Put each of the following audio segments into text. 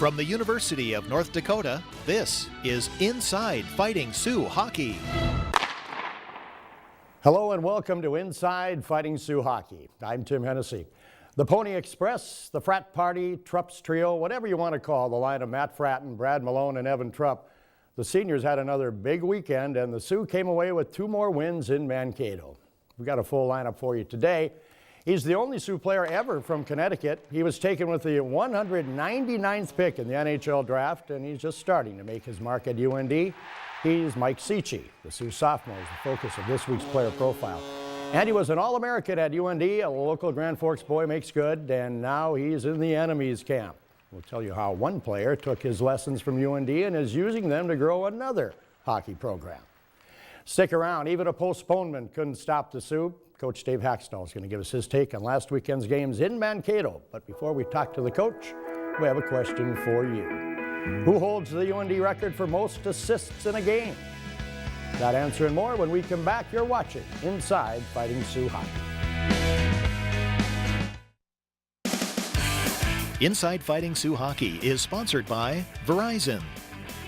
From the University of North Dakota, this is Inside Fighting Sioux Hockey. Hello and welcome to Inside Fighting Sioux Hockey. I'm Tim Hennessy. The Pony Express, the Frat Party, Trupp's Trio, whatever you want to call the line of Matt Fratton, Brad Malone, and Evan Trupp. The seniors had another big weekend, and the Sioux came away with 2 more wins in Mankato. We've got a full lineup for you today. He's the only Sioux player ever from Connecticut. He was taken with the 199th pick in the NHL draft, and he's just starting to make his mark at UND. He's Mike Cichy. The Sioux sophomore is the focus of this week's player profile. And he was an All-American at UND, a local Grand Forks boy makes good, and now he's in the enemy's camp. We'll tell you how one player took his lessons from UND and is using them to grow another hockey program. Stick around. Even a postponement couldn't stop the Sioux. Coach Dave Hakstol is going to give us his take on last weekend's games in Mankato. But before we talk to the coach, we have a question for you. Who holds the UND record for most assists in a game? That answer and more when we come back. You're watching Inside Fighting Sioux Hockey. Inside Fighting Sioux Hockey is sponsored by Verizon,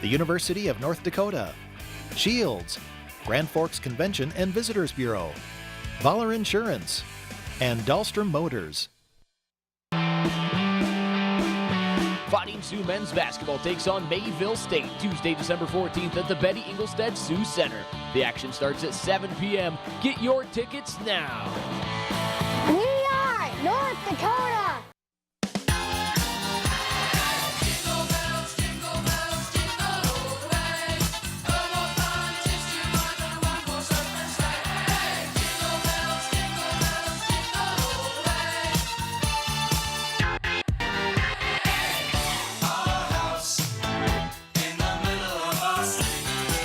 the University of North Dakota, Shields, Grand Forks Convention and Visitors Bureau, Voller Insurance, and Dahlstrom Motors. Fighting Sioux men's basketball takes on Mayville State Tuesday, December 14th at the Betty Ingolstadt Sioux Center. The action starts at 7 p.m. Get your tickets now. We are North Dakota.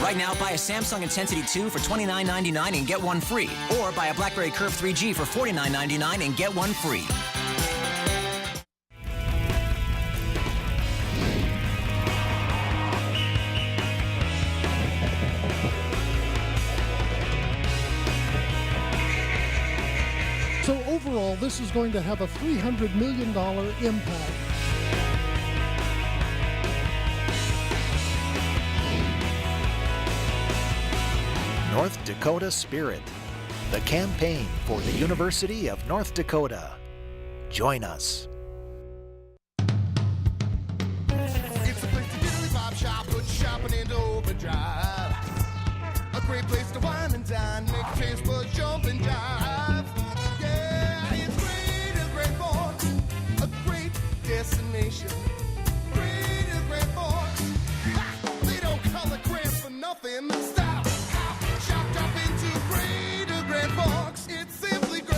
Right now, buy a Samsung Intensity 2 for $29.99 and get one free. Or buy a BlackBerry Curve 3G for $49.99 and get one free. So overall, this is going to have a $300 million impact. North Dakota Spirit, the campaign for the University of North Dakota. Join us. It's a place to get a pop shop, put shopping into overdrive. A great place to wine and dine, make a taste buds jump and jive. Yeah, it's great, a great Forks, a great destination. Great, a great Forks. They don't call it Grand for nothing. Style, chopped up into great, a great Forks. It's simply grand.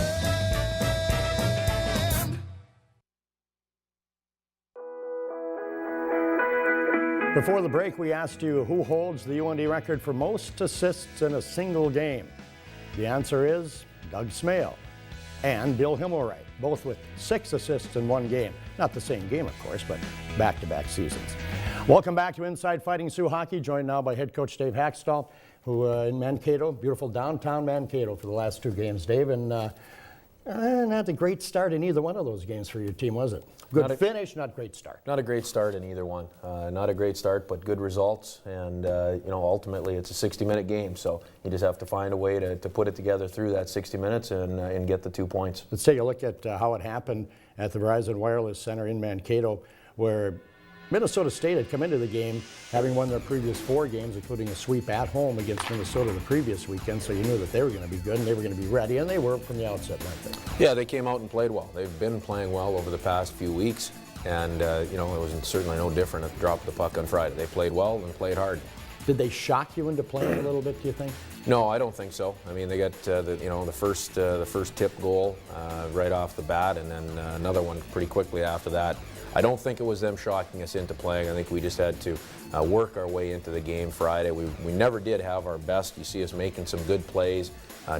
Before the break, we asked you who holds the UND record for most assists in a single game. The answer is Doug Smale and Bill Himmelwright, both with 6 assists in one game. Not the same game, of course, but back-to-back seasons. Welcome back to Inside Fighting Sioux Hockey, joined now by head coach Dave Hakstol, who in Mankato, beautiful downtown Mankato for the last 2 games, Dave, and not a great start in either one of those games for your team, was it? Good finish, not great start. Not a great start in either one. Not a great start, but good results. And ultimately, it's a 60-minute game, so you just have to find a way to put it together through that 60 minutes and get the 2 points. Let's take a look at how it happened at the Verizon Wireless Center in Mankato, where Minnesota State had come into the game having won their previous 4 games, including a sweep at home against Minnesota the previous weekend, so you knew that they were going to be good and they were going to be ready, and they were from the outset, weren't they? Yeah, they came out and played well. They've been playing well over the past few weeks, and it was certainly no different at the drop of the puck on Friday. They played well and played hard. Did they shock you into playing a little bit, do you think? No, I don't think so. I mean, they got the first tip goal right off the bat, and then another one pretty quickly after that. I don't think it was them shocking us into playing. I think we just had to work our way into the game Friday. We never did have our best. You see us making some good plays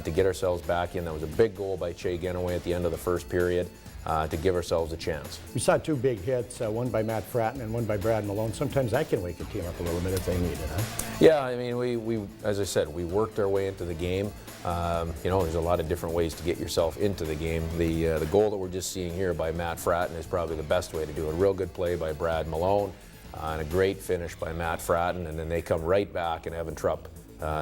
to get ourselves back in. That was a big goal by Che Genoway at the end of the first period to give ourselves a chance. We saw 2 big hits, one by Matt Fratton and one by Brad Malone. Sometimes that can wake a team up a little bit if they need it, huh? Yeah, I mean, we as I said, we worked our way into the game. There's a lot of different ways to get yourself into the game. The goal that we're just seeing here by Matt Fratton is probably the best way to do it. A real good play by Brad Malone. and a great finish by Matt Fratton, and then they come right back, and Evan Trupp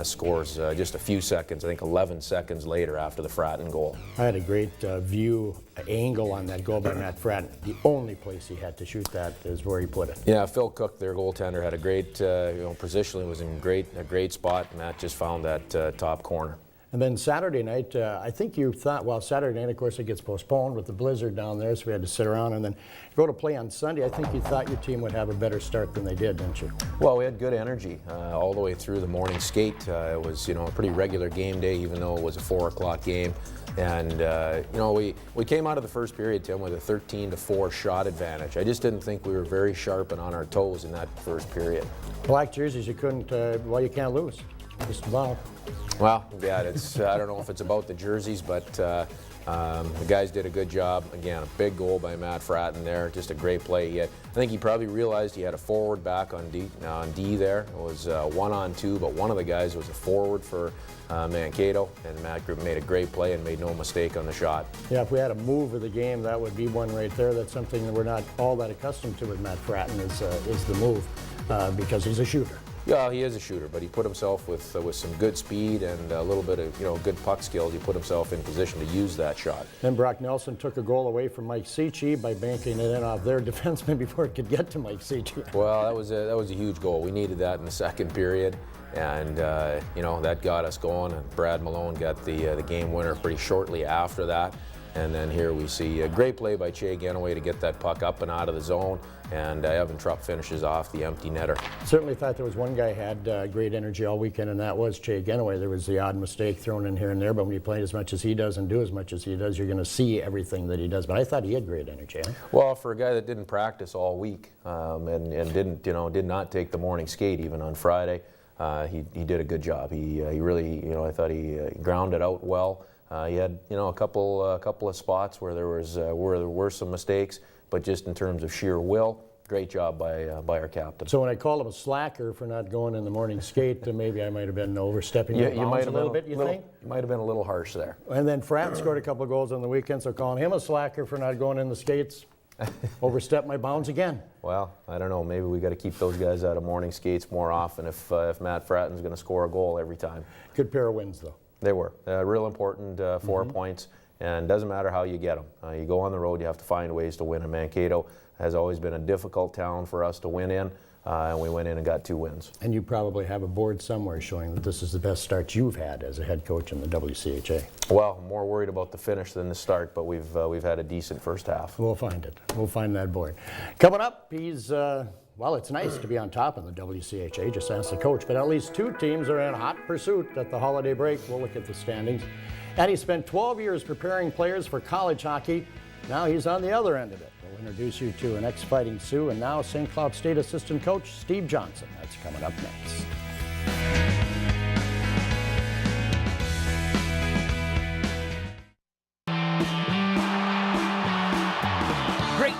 scores just a few seconds, I think 11 seconds later after the Fratton goal. I had a great view angle on that goal by Matt Fratton. The only place he had to shoot that is where he put it. Yeah, Phil Cook, their goaltender, had a great, positionally was in a great spot. Matt just found that top corner. And then Saturday night, I think you thought, well, Saturday night, of course, it gets postponed with the blizzard down there, so we had to sit around and then go to play on Sunday. I think you thought your team would have a better start than they did, didn't you? Well, we had good energy all the way through the morning skate. It was, a pretty regular game day, even though it was a 4 o'clock game. And, we came out of the first period, Tim, with a 13-4 shot advantage. I just didn't think we were very sharp and on our toes in that first period. Black jerseys, you couldn't, you can't lose. Just about. Well, yeah, I don't know if it's about the jerseys, but the guys did a good job. Again, a big goal by Matt Fratton there, just a great play. I think he probably realized he had a forward back on D there. It was 1-on-2, but one of the guys was a forward for Mankato, and Matt Group made a great play and made no mistake on the shot. Yeah, if we had a move of the game, that would be one right there. That's something that we're not all that accustomed to with Matt Fratton is the move, because he's a shooter. Yeah, he is a shooter, but he put himself with some good speed and a little bit of good puck skills. He put himself in position to use that shot. Then Brock Nelson took a goal away from Mike Cichy by banking it in off their defenseman before it could get to Mike Cichy. Well, that was a huge goal. We needed that in the second period, and that got us going. And Brad Malone got the game winner pretty shortly after that. And then here we see a great play by Che Genoway to get that puck up and out of the zone, and Evan Trupp finishes off the empty netter. Certainly thought there was one guy had great energy all weekend, and that was Che Genoway. There was the odd mistake thrown in here and there, but when you play as much as he does and do as much as he does, you're going to see everything that he does. But I thought he had great energy. Huh? Well, for a guy that didn't practice all week and did not take the morning skate even on Friday, he did a good job. He really, I thought he grounded out well. He had, a couple of spots where there were some mistakes, but just in terms of sheer will, great job by our captain. So when I call him a slacker for not going in the morning skate, then maybe I might have been overstepping the bounds a little bit. You think? You might have been a little harsh there. And then Fratton scored a couple of goals on the weekend, so calling him a slacker for not going in the skates, overstepped my bounds again. Well, I don't know. Maybe we got to keep those guys out of morning skates more often if Matt Fratton's going to score a goal every time. Good pair of wins, though. They were real important 4 points, and doesn't matter how you get them. You go on the road, you have to find ways to win. And Mankato has always been a difficult town for us to win in, and we went in and got 2 wins. And you probably have a board somewhere showing that this is the best start you've had as a head coach in the WCHA. Well, I'm more worried about the finish than the start, but we've had a decent first half. We'll find it. We'll find that board. Coming up, he's well, it's nice to be on top of the WCHA, just ask the coach, but at least 2 teams are in hot pursuit at the holiday break. We'll look at the standings. And he spent 12 years preparing players for college hockey. Now he's on the other end of it. We'll introduce you to an ex-Fighting Sioux and now St. Cloud State assistant coach, Steve Johnson. That's coming up next.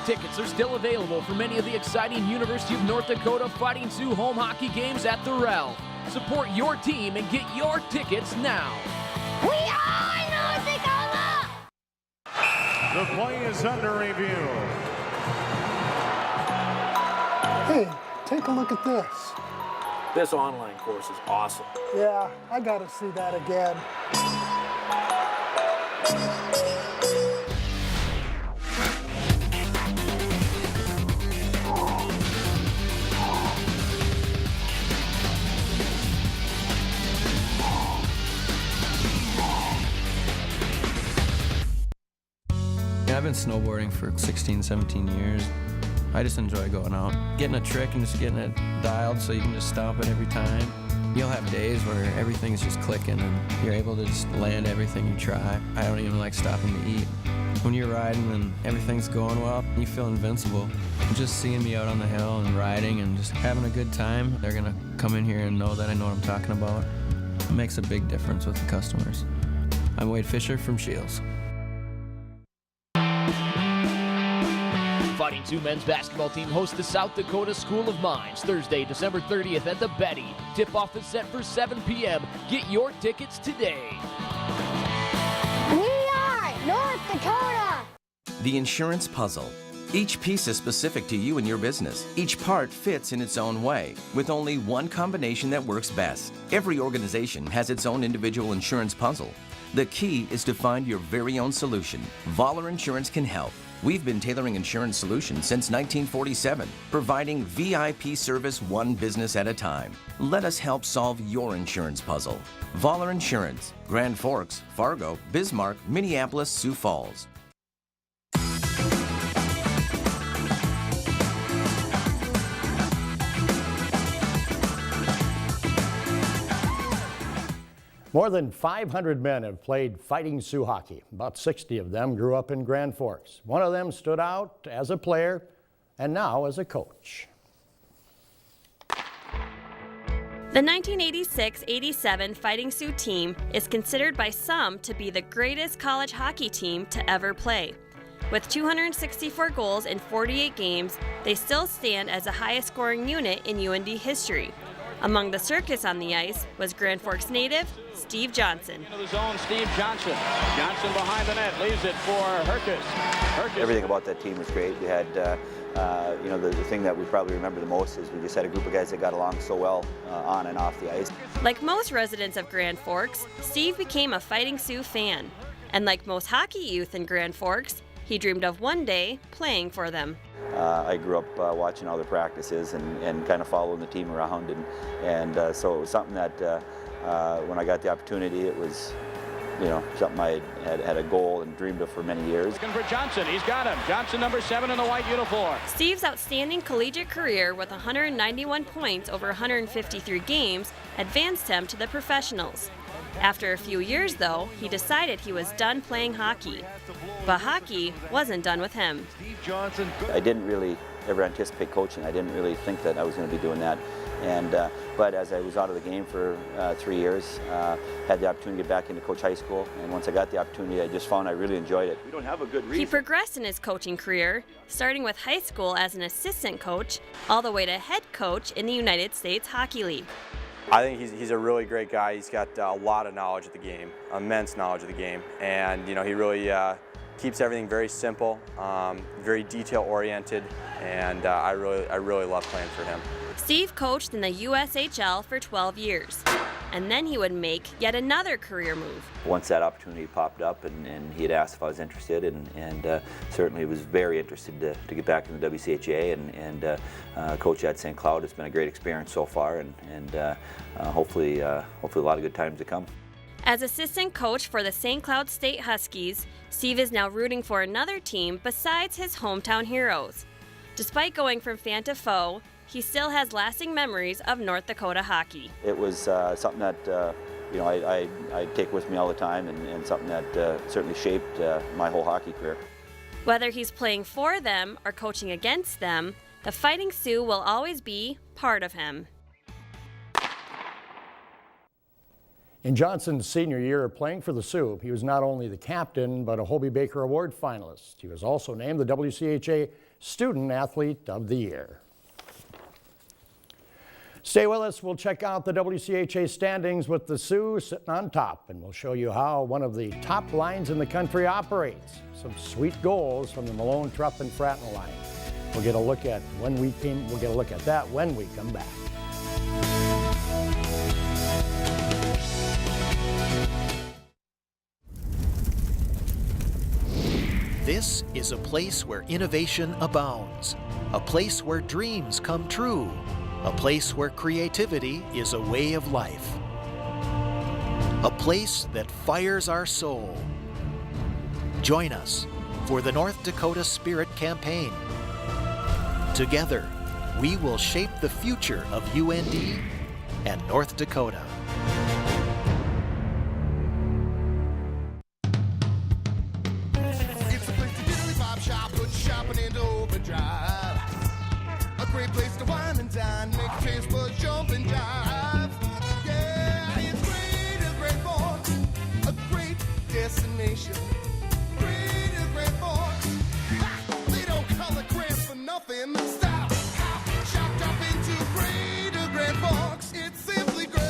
Tickets are still available for many of the exciting University of North Dakota Fighting Sioux home hockey games at the Rel. Support your team and get your tickets now. We are North Dakota! The play is under review. Hey, take a look at this. This online course is awesome. Yeah, I gotta see that again. I've been snowboarding for 16, 17 years. I just enjoy going out, getting a trick and just getting it dialed so you can just stomp it every time. You'll have days where everything's just clicking and you're able to just land everything you try. I don't even like stopping to eat. When you're riding and everything's going well, you feel invincible. Just seeing me out on the hill and riding and just having a good time, they're gonna come in here and know that I know what I'm talking about. It makes a big difference with the customers. I'm Wade Fisher from Shields. Fighting Sioux men's basketball team hosts the South Dakota School of Mines Thursday, December 30th at the Betty. Tip-off is set for 7 p.m. Get your tickets today. We are North Dakota! The Insurance Puzzle. Each piece is specific to you and your business. Each part fits in its own way, with only one combination that works best. Every organization has its own individual insurance puzzle. The key is to find your very own solution. Voller Insurance can help. We've been tailoring insurance solutions since 1947, providing VIP service one business at a time. Let us help solve your insurance puzzle. Voller Insurance, Grand Forks, Fargo, Bismarck, Minneapolis, Sioux Falls. More than 500 men have played Fighting Sioux hockey. About 60 of them grew up in Grand Forks. One of them stood out as a player and now as a coach. The 1986-87 Fighting Sioux team is considered by some to be the greatest college hockey team to ever play. With 264 goals in 48 games, they still stand as the highest scoring unit in UND history. Among the circus on the ice was Grand Forks native Steve Johnson. Into the zone, Steve Johnson. Johnson behind the net, leaves it for Herkus. Everything about that team was great. We had, the thing that we probably remember the most is we just had a group of guys that got along so well on and off the ice. Like most residents of Grand Forks, Steve became a Fighting Sioux fan. And like most hockey youth in Grand Forks, he dreamed of one day playing for them. I grew up watching all their practices and kind of following the team around, and so it was something that when I got the opportunity, it was something I had a goal and dreamed of for many years. Looking for Johnson, he's got him. Johnson, number 7 in the white uniform. Steve's outstanding collegiate career with 191 points over 153 games advanced him to the professionals. After a few years, though, he decided he was done playing hockey. But hockey wasn't done with him. I didn't really ever anticipate coaching. I didn't really think that I was going to be doing that. But as I was out of the game for 3 years, had the opportunity to get back into coach high school. And once I got the opportunity, I just found I really enjoyed it. We don't have a good reason. He progressed in his coaching career, starting with high school as an assistant coach, all the way to head coach in the United States Hockey League. I think he's a really great guy. He's got a lot of knowledge of the game, immense knowledge of the game, and he really keeps everything very simple, very detail-oriented, and I really love playing for him. Steve coached in the USHL for 12 years, and then he would make yet another career move. Once that opportunity popped up, and he had asked if I was interested, and certainly was very interested to get back in the WCHA and coach at St. Cloud. It's been a great experience so far, and hopefully a lot of good times to come. As assistant coach for the St. Cloud State Huskies, Steve is now rooting for another team besides his hometown heroes. Despite going from fan to foe, he still has lasting memories of North Dakota hockey. It was something that I take with me all the time, and something that certainly shaped my whole hockey career. Whether he's playing for them or coaching against them, the Fighting Sioux will always be part of him. In Johnson's senior year of playing for the Sioux, he was not only the captain, but a Hobey Baker Award finalist. He was also named the WCHA Student Athlete of the Year. Stay with us. We'll check out the WCHA standings with the Sioux sitting on top, and we'll show you how one of the top lines in the country operates. Some sweet goals from the Malone, Trupp, and Fratton line. We'll get a look at that when we come back. This is a place where innovation abounds, a place where dreams come true, a place where creativity is a way of life, a place that fires our soul. Join us for the North Dakota Spirit Campaign. Together, we will shape the future of UND and North Dakota. Shopping into overdrive. A great place to wine and dine, make a taste for jump and jive. Yeah, it's Great Forks, a great destination. Great Forks, they don't color cramps for nothing. Stop, hop, chopped up into Great Forks. It's simply grand.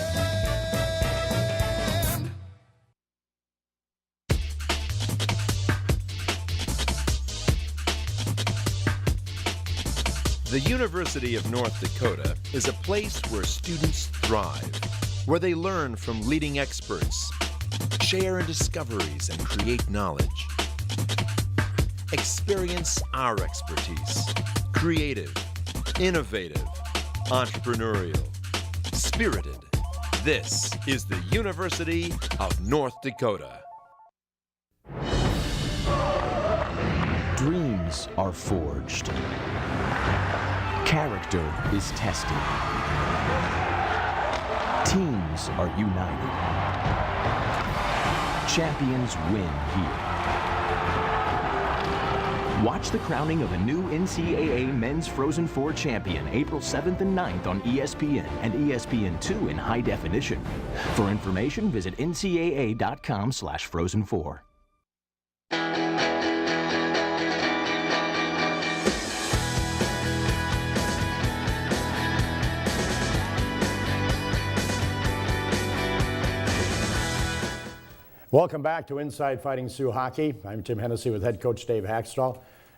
The University of North Dakota is a place where students thrive, where they learn from leading experts, share discoveries, and create knowledge. Experience our expertise. Creative, innovative, entrepreneurial, spirited. This is the University of North Dakota. Dreams are forged. Character is tested. Teams are united. Champions win here. Watch the crowning of a new NCAA Men's Frozen 4 champion April 7th and 9th on ESPN and ESPN2 in high definition. For information, visit ncaa.com/Frozen4. Welcome back to Inside Fighting Sioux Hockey. I'm Tim Hennessy with head coach Dave Hakstol.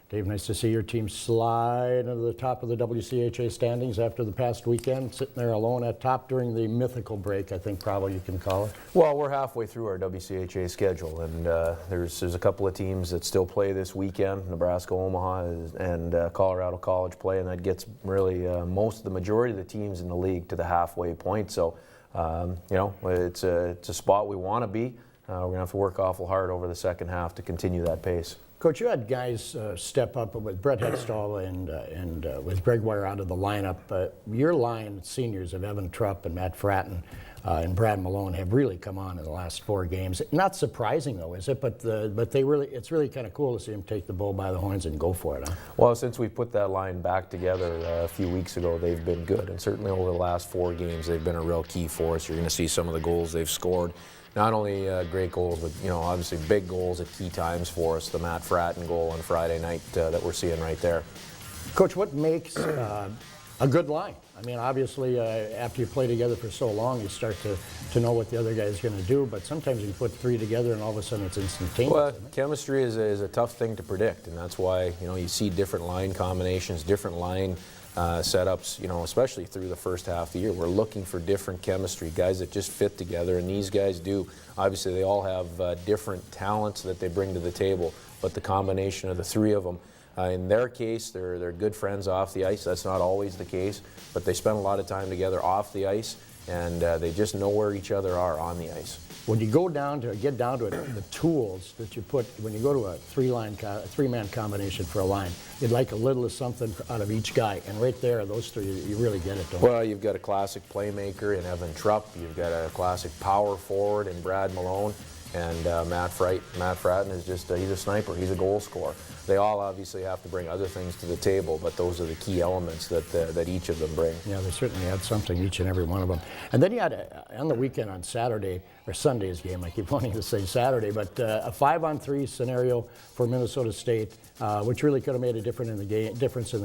Dave, nice to see your team slide into the top of the WCHA standings after the past weekend, sitting there alone at top during the mythical break, I think probably you can call it. Well, we're halfway through our WCHA schedule, and there's a couple of teams that still play this weekend. Nebraska, Omaha, and Colorado College play, and that gets really the majority of the teams in the league to the halfway point. So, it's a spot we want to be. We're going to have to work awful hard over the second half to continue that pace. Coach, you had guys step up with Brett Hakstol and with Greg Wire out of the lineup. Your line, seniors of Evan Trupp and Matt Fratton and Brad Malone, have really come on in the last 4 games. Not surprising, though, is it? But it's really kind of cool to see them take the bull by the horns and go for it, huh? Well, since we put that line back together a few weeks ago, they've been good. And certainly over the last 4 games, they've been a real key for us. You're going to see some of the goals they've scored. Not only great goals, but obviously big goals at key times for us. The Matt Fratton goal on Friday night that we're seeing right there. Coach, what makes a good line? I mean, obviously, after you play together for so long, you start to know what the other guy is going to do. But sometimes you put 3 together, and all of a sudden it's instantaneous. Well, chemistry is a tough thing to predict, and that's why you see different line combinations, different line setups, especially through the first half of the year. We're looking for different chemistry, guys that just fit together, and these guys do. Obviously, they all have different talents that they bring to the table, but the combination of the 3 of them, in their case, they're good friends off the ice. That's not always the case, but they spend a lot of time together off the ice, and they just know where each other are on the ice. When you get down to it, the tools that you put, when you go to a 3-man combination for a line, you'd like a little of something out of each guy. And right there, those 3, you really get it, don't you? Well, you've got a classic playmaker in Evan Trupp. You've got a classic power forward in Brad Malone. And Matt Fratton is he's a sniper. He's a goal scorer. They all obviously have to bring other things to the table, but those are the key elements that each of them bring. Yeah, they certainly had something, each and every one of them. And then you had, on the weekend on Saturday, or Sunday's game, I keep wanting to say Saturday, but a 5-on-3 scenario for Minnesota State, which really could have made a difference in the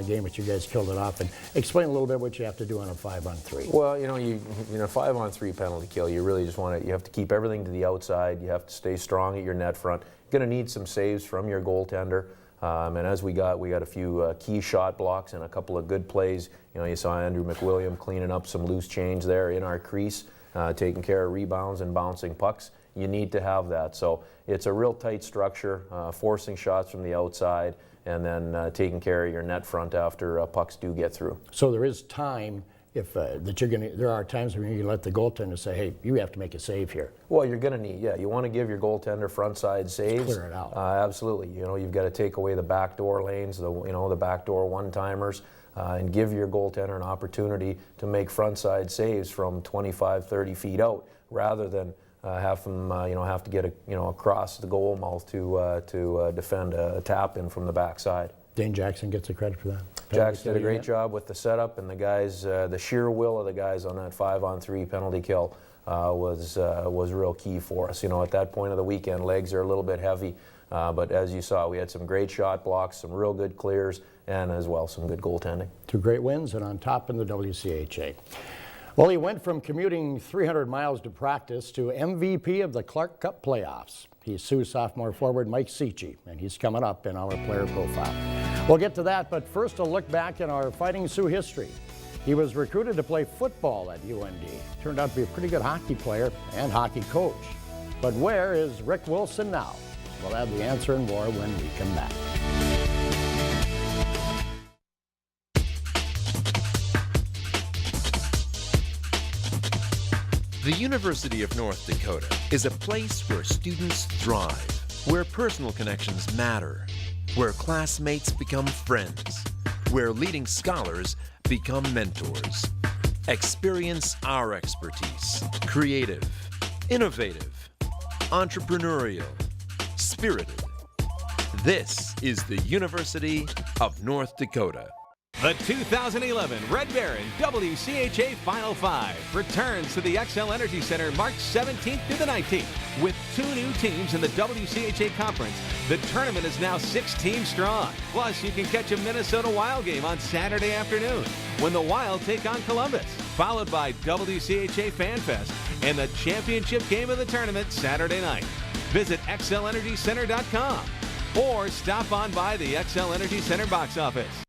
game, but you guys killed it off. And explain a little bit what you have to do on a 5-on-3. Well, you 5-on-3 penalty kill, you really just you have to keep everything to the outside. You have to stay strong at your net front. You're going to need some saves from your goaltender. And as we got a few key shot blocks and a couple of good plays. You saw Andrew McWilliam cleaning up some loose change there in our crease, taking care of rebounds and bouncing pucks. You need to have that. So it's a real tight structure, forcing shots from the outside, and then taking care of your net front after pucks do get through. So there is time. There are times when you can let the goaltender say, hey, you have to make a save here. Well, you're going to need, you want to give your goaltender front side saves. Clear it out. Absolutely. You've got to take away the backdoor lanes, the backdoor one-timers, and give your goaltender an opportunity to make front side saves from 25, 30 feet out, rather than have them, have to get across the goal mouth to defend a tap in from the backside. Dane Jackson gets the credit for that. Jackson did a great job with the setup, and the guys, the sheer will of the guys on that 5-on-3 penalty kill was real key for us. At that point of the weekend, legs are a little bit heavy, but as you saw, we had some great shot blocks, some real good clears, and as well some good goaltending. 2 great wins, and on top in the WCHA. Well, he went from commuting 300 miles to practice to MVP of the Clark Cup playoffs. He's Sioux sophomore forward Mike Cichy, and he's coming up in our player profile. We'll get to that, but first a look back in our Fighting Sioux history. He was recruited to play football at UND. Turned out to be a pretty good hockey player and hockey coach. But where is Rick Wilson now? We'll have the answer and more when we come back. The University of North Dakota is a place where students thrive, where personal connections matter, where classmates become friends, where leading scholars become mentors. Experience our expertise. Creative, innovative, entrepreneurial, spirited. This is the University of North Dakota. The 2011 Red Baron WCHA Final Five returns to the XL Energy Center March 17th through the 19th. With 2 new teams in the WCHA Conference, the tournament is now 6 teams strong. Plus, you can catch a Minnesota Wild game on Saturday afternoon when the Wild take on Columbus, followed by WCHA Fan Fest and the championship game of the tournament Saturday night. Visit XLEnergyCenter.com or stop on by the XL Energy Center box office.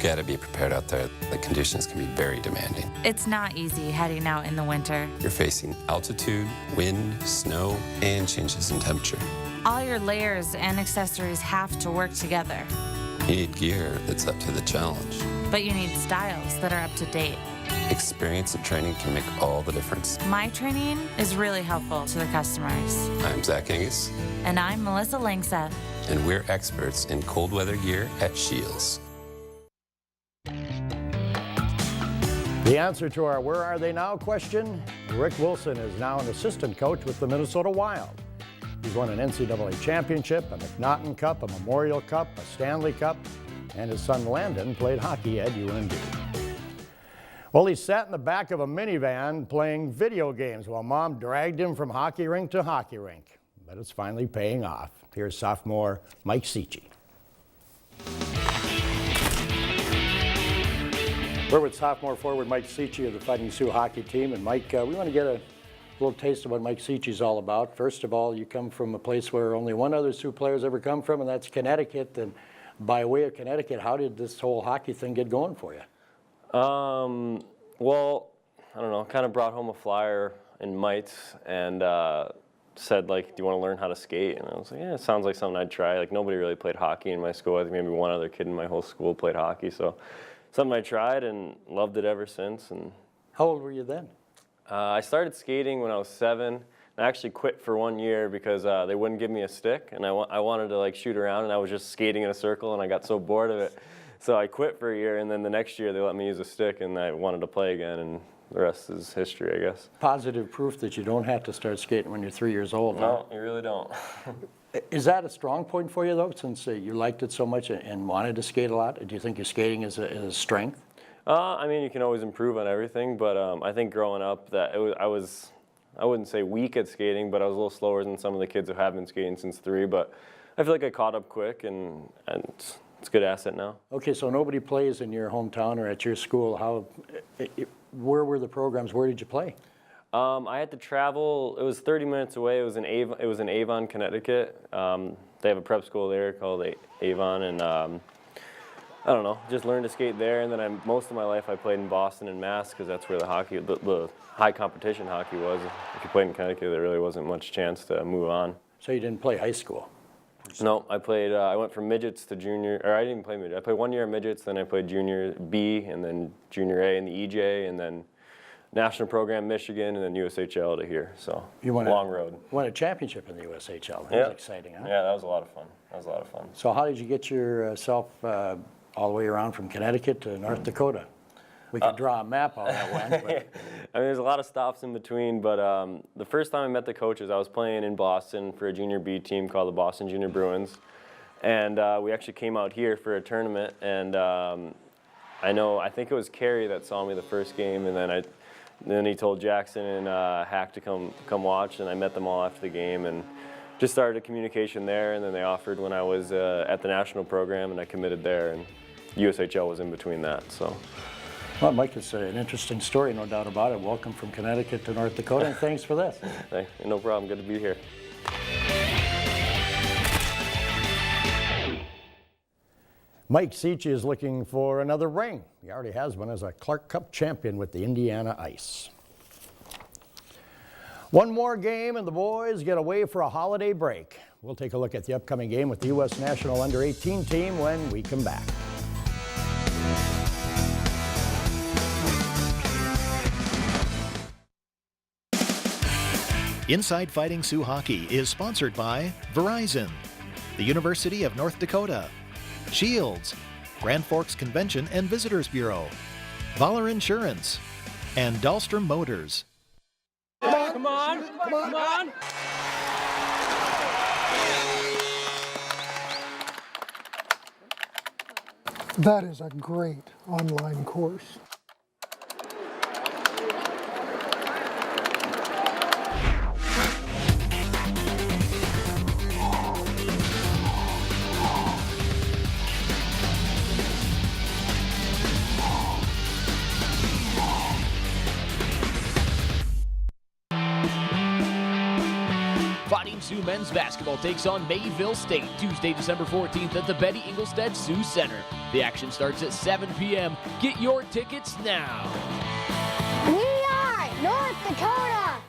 Got to be prepared out there. The conditions can be very demanding. It's not easy heading out in the winter. You're facing altitude, wind, snow, and changes in temperature. All your layers and accessories have to work together. You need gear that's up to the challenge. But you need styles that are up to date. Experience and training can make all the difference. My training is really helpful to the customers. I'm Zach Angus. And I'm Melissa Langseth. And we're experts in cold weather gear at Shields. The answer to our "Where are they now?" question, Rick Wilson is now an assistant coach with the Minnesota Wild. He's won an NCAA championship, a McNaughton Cup, a Memorial Cup, a Stanley Cup, and his son Landon played hockey at UND. Well, he sat in the back of a minivan playing video games while Mom dragged him from hockey rink to hockey rink. But it's finally paying off. Here's sophomore Mike Cichy. We're with sophomore forward Mike Cichy of the Fighting Sioux hockey team. And Mike, we want to get a little taste of what Mike Cichy's all about. First of all, you come from a place where only one other Sioux player's ever come from, and that's Connecticut. And by way of Connecticut, how did this whole hockey thing get going for you? Well, I don't know, kind of brought home a flyer in mites and said, like, do you want to learn how to skate? And I was like, yeah, it sounds like something I'd try. Like, nobody really played hockey in my school. I think maybe one other kid in my whole school played hockey. So something I tried and loved it ever since. And how old were you then? I started skating when I was 7. I actually quit for 1 year because they wouldn't give me a stick, and I wanted to like shoot around, and I was just skating in a circle, and I got so bored of it. So I quit for a year, and then the next year they let me use a stick, and I wanted to play again, and the rest is history, I guess. Positive proof that you don't have to start skating when you're 3 years old. No, you really don't. Is that a strong point for you, though, since you liked it so much and wanted to skate a lot? Do you think your skating is a strength? I mean, you can always improve on everything, but I think growing up that I wouldn't say weak at skating, but I was a little slower than some of the kids who have been skating since 3. But I feel like I caught up quick, and it's a good asset now. Okay, so nobody plays in your hometown or at your school. Where were the programs? Where did you play? I had to travel. It was 30 minutes away. It was in Avon, Connecticut. They have a prep school there called Avon, and I don't know, just learned to skate there. And then most of my life I played in Boston and Mass because that's where the high competition hockey was. If you played in Connecticut, there really wasn't much chance to move on. So you didn't play high school? No, I played. I went from midgets to junior, or I didn't play midget. I played 1 year of midgets, then I played junior B, and then junior A in the EJ, and then national program Michigan, and then USHL to here. So long road. Won a championship in the USHL. That was exciting, huh? Yeah, that was a lot of fun. So how did you get yourself all the way around from Connecticut to North Dakota? We could draw a map how that went. But. I mean, there's a lot of stops in between, but the first time I met the coaches, I was playing in Boston for a junior B team called the Boston Junior Bruins. And we actually came out here for a tournament, and I think it was Kerry that saw me the first game, and then he told Jackson and Hack to come watch, and I met them all after the game, and just started a communication there, and then they offered when I was at the national program, and I committed there, and USHL was in between that, so. Well, Mike, it's an interesting story, no doubt about it. Welcome from Connecticut to North Dakota, and thanks for this. Hey, no problem, good to be here. Mike Cichy is looking for another ring. He already has one as a Clark Cup champion with the Indiana Ice. One more game and the boys get away for a holiday break. We'll take a look at the upcoming game with the U.S. National Under-18 team when we come back. Inside Fighting Sioux Hockey is sponsored by Verizon, the University of North Dakota, Shields, Grand Forks Convention and Visitors Bureau, Voller Insurance, and Dahlstrom Motors. Come on. That is a great online course. Fighting Sioux men's basketball takes on Mayville State Tuesday, December 14th at the Betty Ingolstadt Sioux Center. The action starts at 7 p.m. Get your tickets now. We are North Dakota.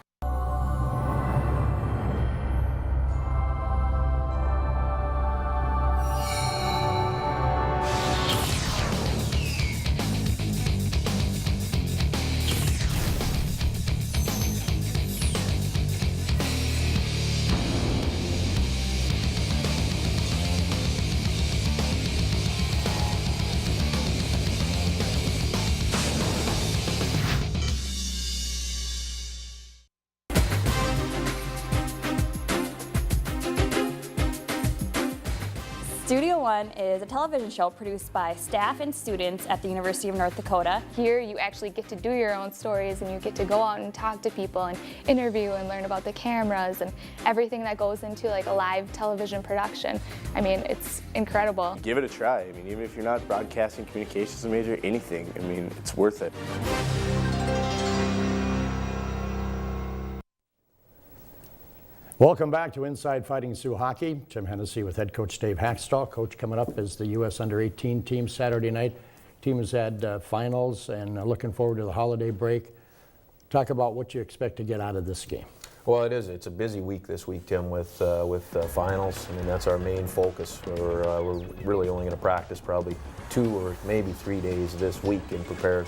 Studio One is a television show produced by staff and students at the University of North Dakota. Here you actually get to do your own stories and you get to go out and talk to people and interview and learn about the cameras and everything that goes into like a live television production. I mean, it's incredible. Give it a try. I mean, even if you're not broadcasting communications major, anything, I mean, it's worth it. Welcome back to Inside Fighting Sioux Hockey. Tim Hennessy with head coach Dave Hakstol. Coach, coming up is the U.S. Under-18 team Saturday night. Team has had finals and looking forward to the holiday break. Talk about what you expect to get out of this game. Well, it is. It's a busy week this week, Tim, with finals. I mean, that's our main focus. We're really only going to practice probably 2 or maybe 3 days this week and preparing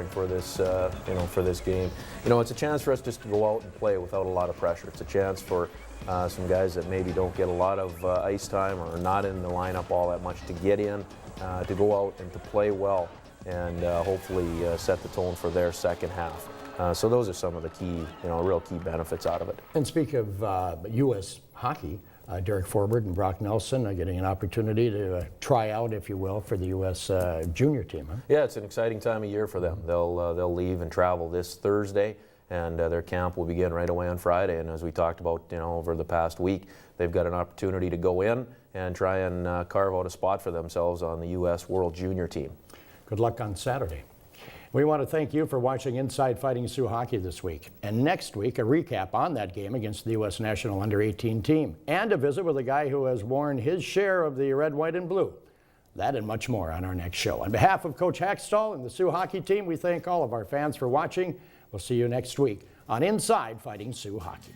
for this, for this game. You know, it's a chance for us just to go out and play without a lot of pressure. It's a chance for some guys that maybe don't get a lot of ice time or are not in the lineup all that much to get in, to go out and to play well and hopefully set the tone for their second half. So those are some of the key, real key benefits out of it. And speak of U.S. hockey, Derek Forbert and Brock Nelson are getting an opportunity to try out, if you will, for the U.S. junior team. Huh? Yeah, it's an exciting time of year for them. They'll leave and travel this Thursday, and their camp will begin right away on Friday. And as we talked about, over the past week, they've got an opportunity to go in and try and carve out a spot for themselves on the U.S. World Junior team. Good luck on Saturday. We want to thank you for watching Inside Fighting Sioux Hockey this week. And next week, a recap on that game against the U.S. National Under-18 team. And a visit with a guy who has worn his share of the red, white, and blue. That and much more on our next show. On behalf of Coach Hakstol and the Sioux Hockey team, we thank all of our fans for watching. We'll see you next week on Inside Fighting Sioux Hockey.